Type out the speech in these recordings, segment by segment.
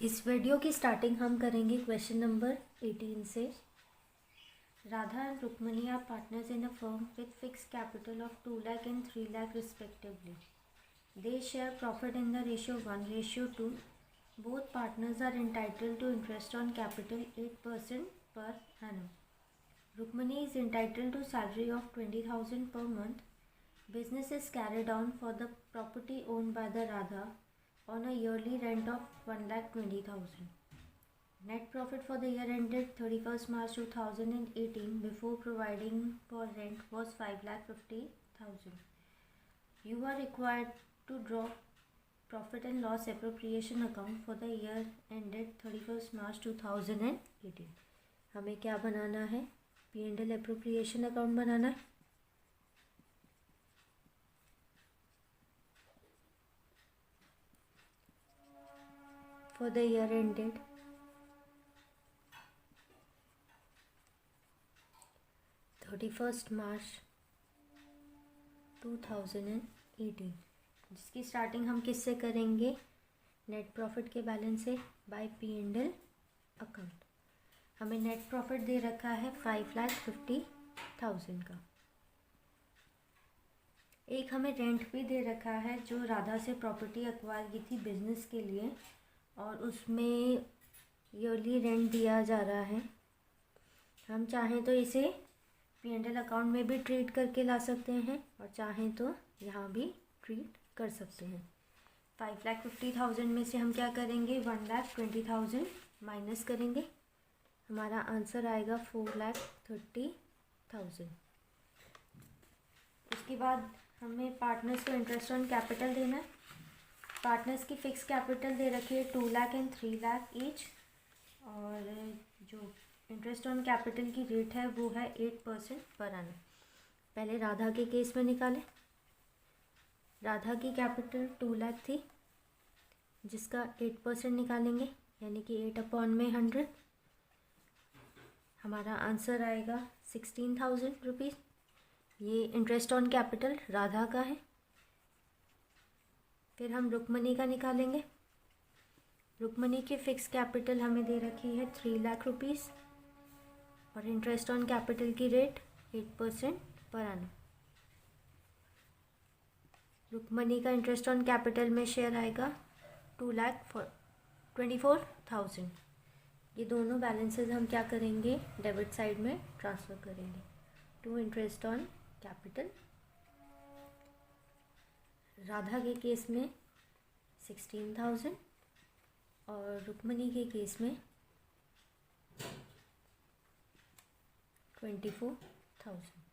इस वीडियो की स्टार्टिंग हम करेंगे क्वेश्चन नंबर 18 से। Radha and Rukmani are partners in a firm with fix capital of 2 lakh and 3 lakh respectively. They share profit in the ratio 1:2. Both partners are entitled to interest on capital 8% per annum. Rukmani is entitled to salary of 20,000 per month. Business is carried on for the property owned by the Radha on a yearly rent of 1,20,000. Net profit for the year ended 31st March 2018 before providing for rent was 5,50,000. You are required to draw profit and loss appropriation account for the year ended 31st March 2018. हमें क्या बनाना है? P&L appropriation account बनाना है. For the year ended 31st March 2018, जिसकी starting हम किससे करेंगे? Net profit के balance से बाय P&L अकाउंट. हमें नेट प्रॉफिट दे रखा है 5,50,000 का. एक हमें रेंट भी दे रखा है जो राधा से प्रॉपर्टी एक्वायर की थी बिजनेस के लिए, और उसमें ईयरली रेंट दिया जा रहा है. हम चाहें तो इसे P&L अकाउंट में भी ट्रीट करके ला सकते हैं और चाहें तो यहाँ भी ट्रीट कर सकते हैं. 5,50,000 में से हम क्या करेंगे? 1,20,000 माइनस करेंगे. हमारा आंसर आएगा 4,30,000. उसके बाद हमें पार्टनर्स को इंटरेस्ट ऑन कैपिटल देना है. पार्टनर्स की फ़िक्स कैपिटल दे रखी है 2 lakh and 3 lakh ईच, और जो इंटरेस्ट ऑन कैपिटल की रेट है वो है 8% पर annum. पहले राधा के केस में निकालें. राधा की कैपिटल 2 lakh थी, जिसका 8% निकालेंगे, यानी कि 8/100. हमारा आंसर आएगा 16,000 रुपीज़. ये इंटरेस्ट ऑन कैपिटल राधा का है. फिर हम रुक्मणी का निकालेंगे. रुक्मणी की फ़िक्स कैपिटल हमें दे रखी है 3 लाख रुपीज़, और इंटरेस्ट ऑन कैपिटल की रेट 8% पर annum. रुक्मणी का इंटरेस्ट ऑन कैपिटल में शेयर आएगा 2,24,000. ये दोनों बैलेंसेस हम क्या करेंगे? डेबिट साइड में ट्रांसफ़र करेंगे to interest on capital. Radha के केस में 16,000 और रुक्मणी के केस में 24,000.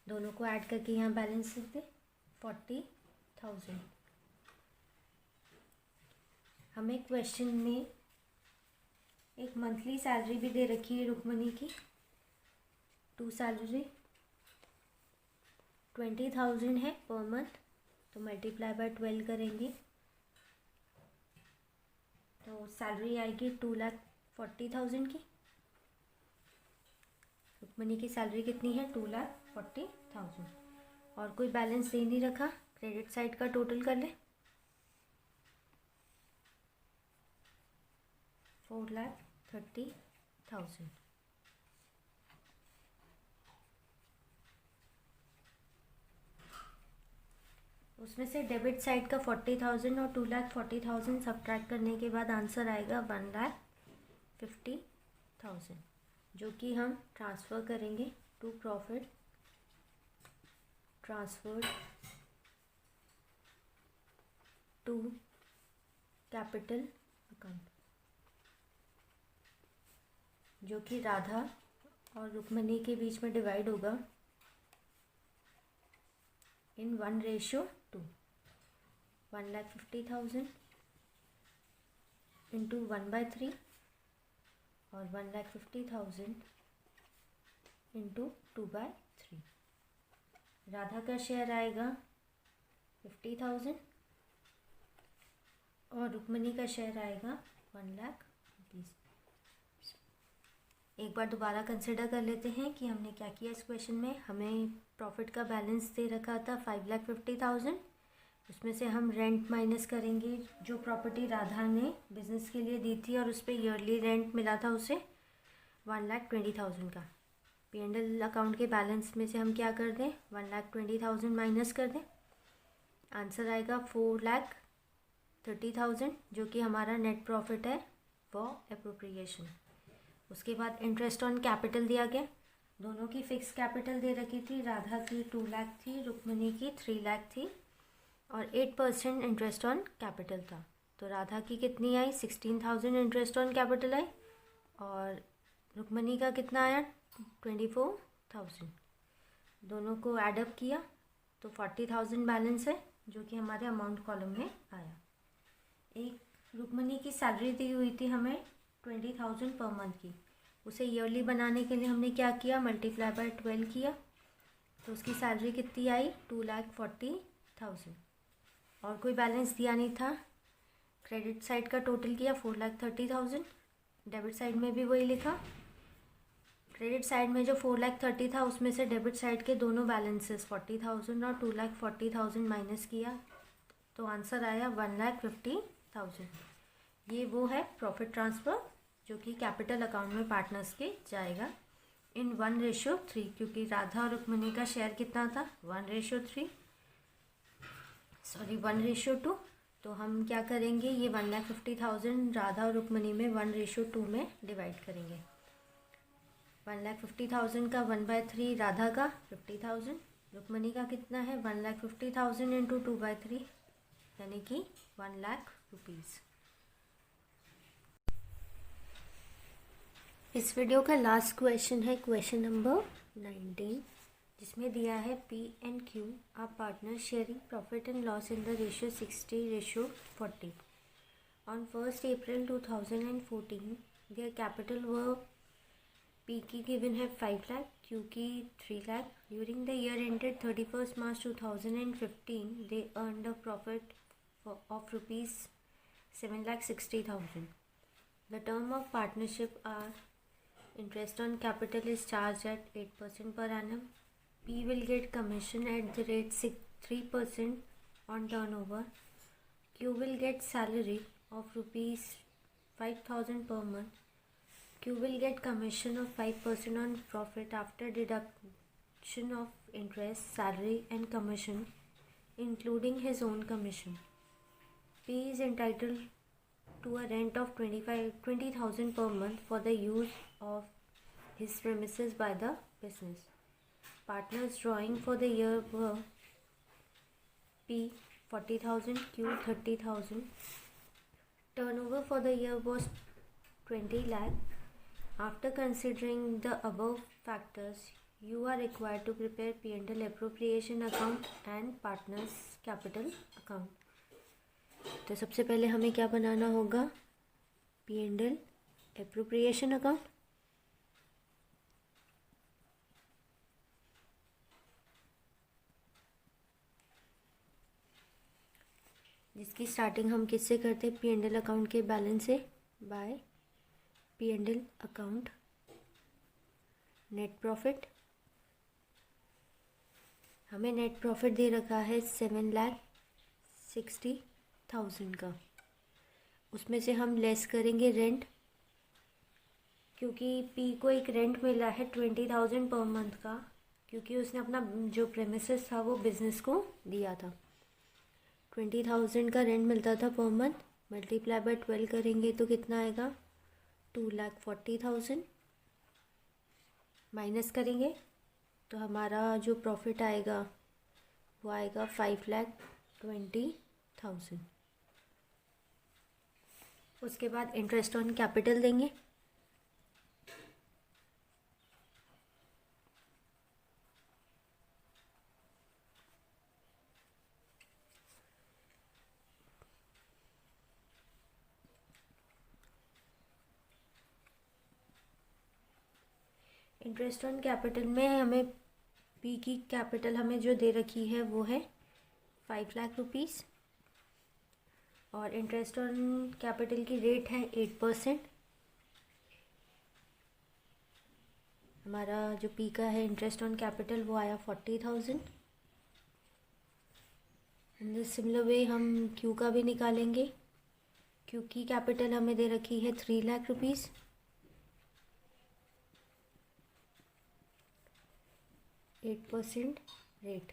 दोनों को ऐड करके यहाँ बैलेंस लिख दे 40,000. हमें क्वेश्चन में एक मंथली सैलरी भी दे रखी है रुक्मणी की. टू सैलरी 20,000 है पर मंथ, तो मल्टीप्लाई बाय 12 करेंगे तो सैलरी आएगी 2,40,000 की. रुक्मणी की सैलरी कितनी है? 2,40,000. और कोई बैलेंस दे नहीं रखा. क्रेडिट साइड का टोटल कर ले. 4,30,000. उसमें से डेबिट साइड का 40,000 और 2,40,000 सब्ट्रैक्ट करने के बाद आंसर आएगा 1,50,000, जो कि हम ट्रांसफ़र करेंगे to profit transferred to capital account, जो कि राधा और रुक्मणी के बीच में डिवाइड होगा in 1:2. 1,50,000 into 1/3 और 1,50,000 into 2/3. राधा का शेयर आएगा 50,000 और रुक्मणी का शेयर आएगा 1 लाख रुपीज़. एक बार दोबारा कंसिडर कर लेते हैं कि हमने क्या किया इस क्वेश्चन में. हमें प्रॉफिट का बैलेंस दे रखा था 5,50,000. उसमें से हम रेंट माइनस करेंगे। जो प्रॉपर्टी राधा ने बिज़नेस के लिए दी थी और उस पर ईयरली रेंट मिला था उसे 1,20,000 का। P&L अकाउंट के बैलेंस में से हम क्या कर दें, 1,20,000 माइनस कर दें। आंसर आएगा 4,30,000, जो कि हमारा नेट प्रॉफिट है फॉर एप्रोप्रिएशन। उसके बाद इंटरेस्ट ऑन कैपिटल दिया गया। दोनों की फिक्स कैपिटल दे रखी थी, राधा की 2 लाख थी, रुक्मणी की 3 लाख थी और 8% इंटरेस्ट ऑन कैपिटल था। तो राधा की कितनी आई, 16,000 इंटरेस्ट ऑन कैपिटल आई और रुक्मणी का कितना आया, 24,000। दोनों को एडअप किया तो 40,000 बैलेंस है, जो कि हमारे अमाउंट कॉलम में आया। एक रुक्मणी की सैलरी दी हुई थी हमें 20,000 पर मंथ की। उसे ईयरली बनाने के लिए हमने क्या किया, मल्टीप्लाई बाय 12 किया तो उसकी सैलरी कितनी आई, 2,40,000। और कोई बैलेंस दिया नहीं था। क्रेडिट साइड का टोटल किया 4,30,000। डेबिट साइड में भी वही लिखा। क्रेडिट साइड में जो 4,30,000 था उसमें से डेबिट साइड के दोनों बैलेंसेस 40,000 और 2,40,000 माइनस किया तो आंसर आया 1,50,000। ये वो है प्रॉफिट ट्रांसफ़र जो कि कैपिटल अकाउंट में पार्टनर्स के जाएगा इन 1:3, क्योंकि राधा और रुक्मणी का शेयर कितना था, 1:2। तो हम क्या करेंगे, ये 1,50,000 राधा और रुक्मणी में 1:2 में डिवाइड करेंगे। 1,50,000 का 1/3 राधा का 50,000, रुक्मणी का कितना है 1,50,000 इंटू 2/3 यानी कि 1,00,000 रुपीज़। इस वीडियो का लास्ट क्वेश्चन है क्वेश्चन नंबर 19, जिसमें दिया है P&Q are partner sharing profit and loss in the ratio 60:40। On 1st April 2014 their capital व P की गिवन है 5 लाख, Q की 3 lakh. During the year ended 31st March 2015 they earned a profit of rupees 7,60,000. The term of partnership are interest on capital is charged at 8% per annum. P will get commission at the rate 3% on turnover. Q will get salary of rupees 5,000 per month. Q will get commission of 5% on profit after deduction of interest, salary and commission, including his own commission. P is entitled to a rent of 20,000 per month for the use of his premises by the business. Partners drawing for the year were P 40,000, Q 30,000. Turnover for the year was 20 lakh. After considering the above factors, you are required to prepare P&L appropriation account and partners capital account. तो सबसे पहले हमें क्या बनाना होगा, P&L appropriation account. जिसकी starting हम किससे करते हैं, P&L अकाउंट के बैलेंस से, by P&L account net profit. हमें नेट प्रॉफिट दे रखा है 7,60,000 का। उसमें से हम लेस करेंगे रेंट, क्योंकि पी को एक रेंट मिला है 20,000 पर मंथ का, क्योंकि उसने अपना जो प्रेमिसेस था वो बिज़नेस को दिया था। 20,000 का रेंट मिलता था पर मंथ, मल्टीप्लाई बाय 12 करेंगे तो कितना आएगा, 2,40,000। माइनस करेंगे तो हमारा जो प्रॉफिट आएगा वो आएगा 5,20,000। उसके बाद इंटरेस्ट ऑन कैपिटल देंगे। इंटरेस्ट ऑन कैपिटल में हमें पी की कैपिटल हमें जो दे रखी है वो है 5 लाख रुपीज़ और इंटरेस्ट ऑन कैपिटल की रेट है 8%। हमारा जो पी का है इंटरेस्ट ऑन कैपिटल वो आया 40,000। इन द सिमिलर वे हम क्यू का भी निकालेंगे। क्यू की कैपिटल हमें दे रखी है 3 लाख रुपीज़। 8% rate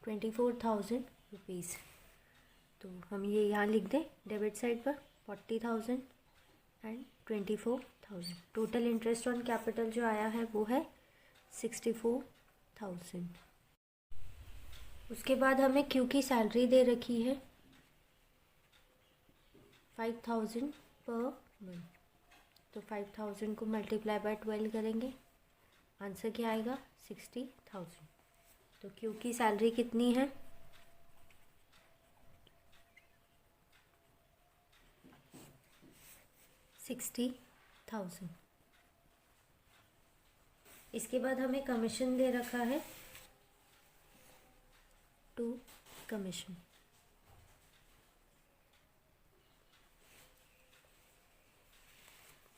24,000 rupees. तो हम ये यहाँ लिख दें डेबिट साइड पर 40,000 and 24,000। Total interest on capital जो आया है वो है 64,000। उसके बाद हमें क्यू की सैलरी दे रखी है 5,000 पर मंथ। तो 5,000 को मल्टीप्लाई बाय 12 करेंगे, आंसर क्या आएगा 60,000। तो क्यू की सैलरी कितनी है 60,000। इसके बाद हमें कमीशन दे रखा है 2 कमीशन।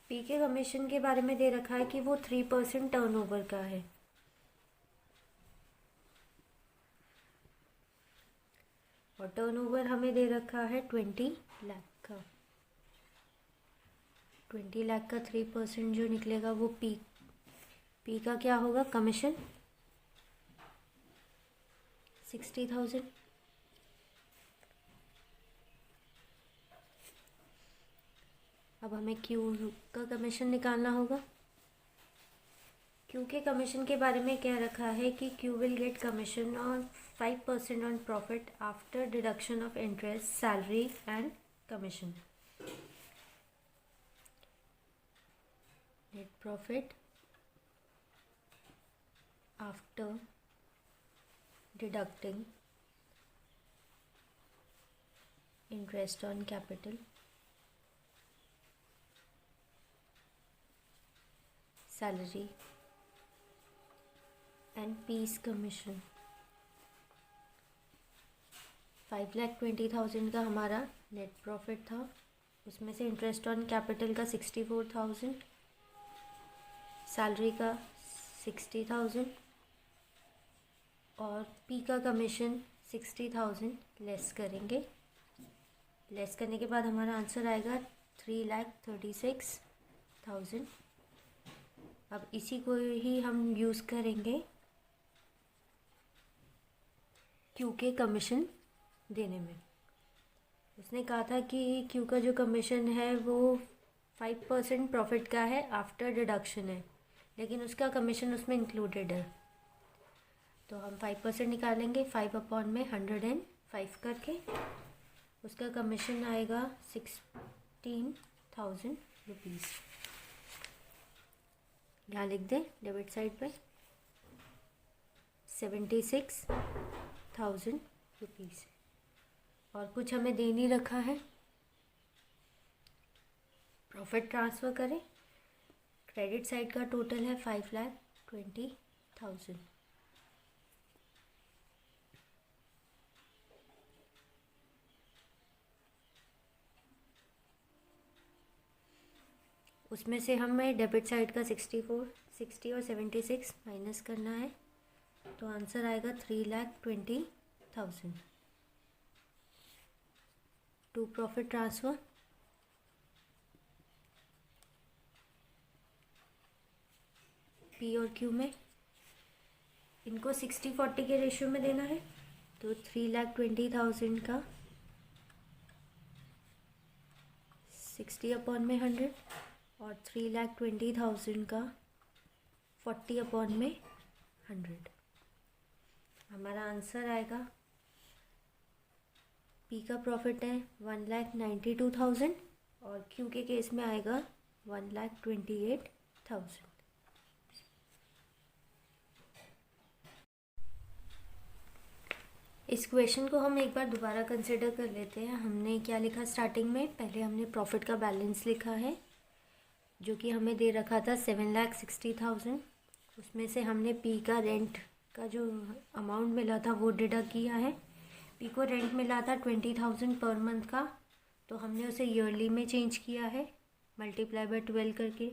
पी के कमीशन के बारे में दे रखा है कि वो 3% टर्नओवर का है। और टर्नओवर हमें दे रखा है 20 लाख का। 20 लाख का 3% जो निकलेगा वो पी का क्या होगा कमीशन 60,000। अब हमें क्यू का कमीशन निकालना होगा। क्यू के कमीशन के बारे में क्या रखा है कि Q will get commission on 5% on profit after deduction of interest, salary and commission. Net profit after deducting interest on capital, salary and piece commission. 5,20,000 का हमारा नेट प्रॉफिट था, उसमें से इंटरेस्ट ऑन कैपिटल का 64,000, सैलरी का 60,000 और P का commission 60,000 less करेंगे। लेस करने के बाद हमारा आंसर आएगा 3,36,000। अब इसी को ही हम यूज़ करेंगे क्यू के कमीशन देने में। उसने कहा था कि क्यू का जो कमीशन है वो 5% प्रॉफिट का है आफ्टर डिडक्शन है, लेकिन उसका कमीशन उसमें इंक्लूडेड है। तो हम 5% निकालेंगे, 5/100 करके उसका कमीशन आएगा 16,000 रुपीज़। यहाँ लिख दें डेबिट साइड पे 76,000 रुपीज़। और कुछ हमें दे नहीं रखा है, प्रॉफिट ट्रांसफ़र करें। क्रेडिट साइड का टोटल है 5,20,000। उसमें से हमें डेबिट साइड का 60 और 76 माइनस करना है, तो आंसर आएगा 3,20,000। टू प्रॉफिट ट्रांसफ़र पी और क्यू में इनको 60-40 के रेशियो में देना है। तो 3,20,000 का 60/100 और 3,20,000 का 40/100। हमारा आंसर आएगा पी का प्रॉफिट है 1,92,000 और क्यू के केस में आएगा 1,28,000। इस क्वेश्चन को हम एक बार दोबारा कंसिडर कर लेते हैं। हमने क्या लिखा स्टार्टिंग में, पहले हमने प्रॉफिट का बैलेंस लिखा है जो कि हमें दे रखा था 7,60,000। उसमें से हमने पी का रेंट का जो अमाउंट मिला था वो डिडक्ट किया है। पी को रेंट मिला था 20,000 पर मंथ का, तो हमने उसे ईयरली में चेंज किया है मल्टीप्लाई बाय 12 करके।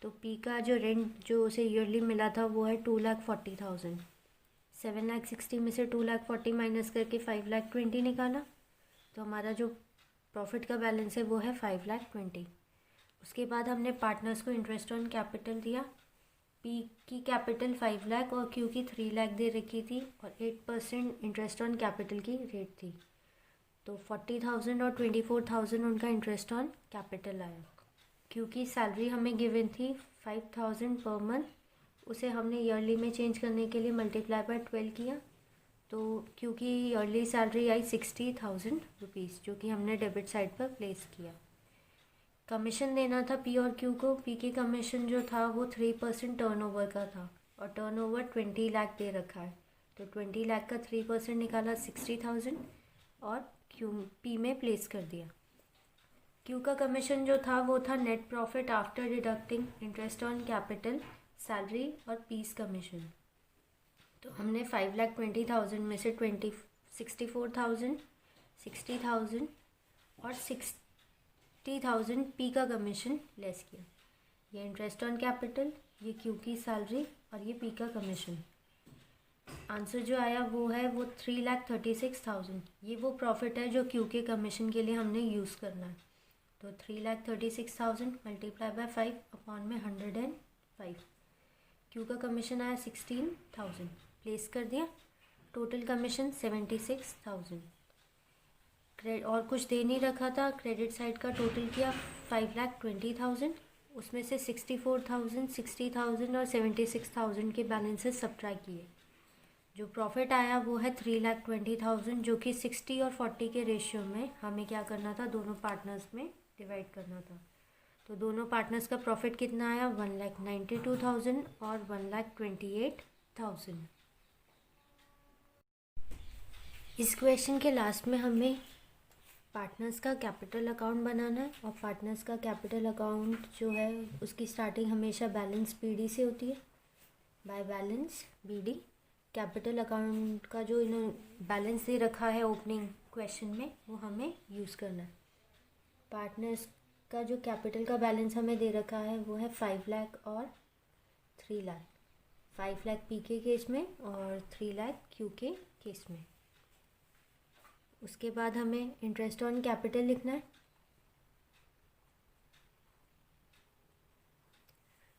तो पी का जो रेंट जो उसे ईयरली मिला था वो है 2,40,000। 7,60,000 में से 2,40,000 माइनस करके 5,20,000 निकाला, तो हमारा जो प्रॉफिट का बैलेंस है वो है 5,20,000। उसके बाद हमने पार्टनर्स को इंटरेस्ट ऑन कैपिटल दिया। पी की कैपिटल 5,00,000 और क्यू की 3,00,000 दे रखी थी और 8% इंटरेस्ट ऑन कैपिटल की रेट थी, तो 40,000 और 24,000 उनका इंटरेस्ट ऑन कैपिटल आया। क्यू की सैलरी हमें गिवन थी 5,000 पर मंथ, उसे हमने ईयरली में चेंज करने के लिए मल्टीप्लाई बाय 12 किया, तो क्यू की ईयरली सैलरी आई 60,000 रुपीज़, जो कि हमने डेबिट साइड पर प्लेस किया। कमीशन देना था पी और क्यू को। पी की कमीशन जो था वो 3% टर्नओवर का था और टर्नओवर 20 लाख दे रखा है, तो 20 लाख का 3% निकाला 60,000 और क्यू पी में प्लेस कर दिया। क्यू का कमीशन जो था वो था net profit after deducting interest on capital, salary और पीस कमीशन। तो हमने 5,20,000 में से 64,000, 60,000 और 60,000 पी का कमीशन लेस किया। ये इंटरेस्ट ऑन कैपिटल, ये क्यू की सैलरी और ये पी का कमीशन। आंसर जो आया वो है वो 3,36,000। ये वो प्रॉफिट है जो क्यू के कमीशन के लिए हमने यूज़ करना है, तो 3,36,000 मल्टीप्लाई बाय 5 अपॉन में 105। क्यू का कमीशन आया 16,000, प्लेस कर दिया। Total commission 76,000। और कुछ दे नहीं रखा था, क्रेडिट साइड का टोटल किया 5,20,000, उसमें से 64,000, 60,000 और 76,000 के बैलेंसेस सब्ट्रैक्ट किए। जो प्रॉफिट आया वो है 3,20,000, जो कि 60 और 40 के रेशियो में हमें क्या करना था, दोनों पार्टनर्स में डिवाइड करना था। तो दोनों पार्टनर्स का प्रॉफिट कितना आया, 1,92,000 और 1,28,000। इस क्वेश्चन के लास्ट में हमें पार्टनर्स का कैपिटल अकाउंट बनाना है, और पार्टनर्स का कैपिटल अकाउंट जो है उसकी स्टार्टिंग हमेशा बैलेंस बीडी से होती है, by balance BD. Capital account का जो इन्होंने बैलेंस दे रखा है ओपनिंग क्वेश्चन में वो हमें यूज़ करना है। पार्टनर्स का जो कैपिटल का बैलेंस हमें दे रखा है वो है 5,00,000 और 3,00,000। 5,00,000 पी के केस में और 3,00,000 क्यू के केस में। उसके बाद हमें इंटरेस्ट ऑन कैपिटल लिखना है।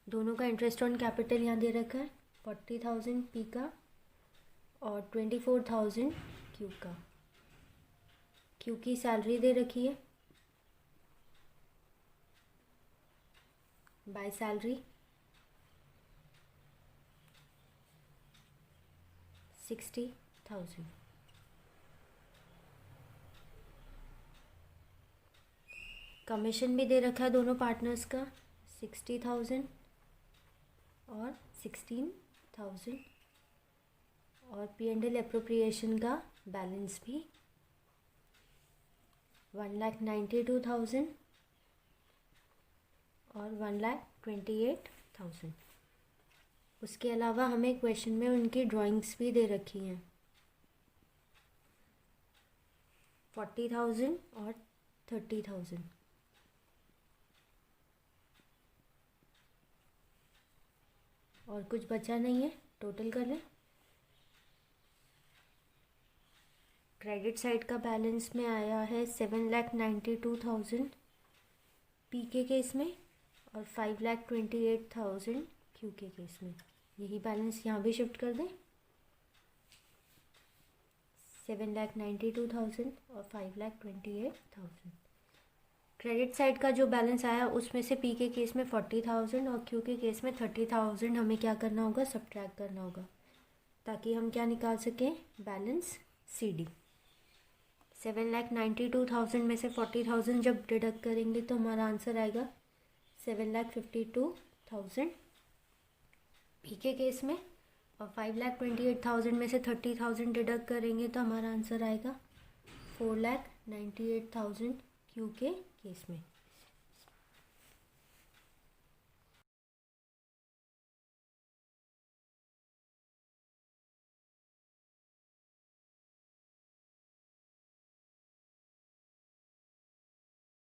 दोनों का इंटरेस्ट ऑन कैपिटल यहाँ दे रखा है, 40,000 पी का और 24,000 क्यू का। क्यू की सैलरी दे रखी है बाय सैलरी 60,000। कमीशन भी दे रखा है दोनों पार्टनर्स का 60,000 और 16,000, और P&L एप्रोप्रिएशन का बैलेंस भी 1,92,000 और 1,28,000। उसके अलावा हमें क्वेश्चन में उनकी ड्राइंग्स भी दे रखी हैं, 40,000 और 30,000। और कुछ बचा नहीं है, टोटल कर लें। क्रेडिट साइड का बैलेंस में आया है 7,92,000 पी के केस में और 5,28,000 क्यू के केस में। यही बैलेंस यहाँ भी शिफ्ट कर दें, 7,92,000 और 5,28,000। क्रेडिट साइड का जो बैलेंस आया उसमें से पी के केस में 40,000 और क्यू के केस में 30,000 हमें क्या करना होगा, सब्ट्रैक्ट करना होगा, ताकि हम क्या निकाल सकें, बैलेंस सी डी। 7,92,000 में से 40,000 जब डिडक्ट करेंगे तो हमारा आंसर आएगा 7,52,000 पी के केस में, और 5,28,000 में से 30,000 डिडक्ट करेंगे तो हमारा आंसर आएगा 4,98,000 क्यू के केस में।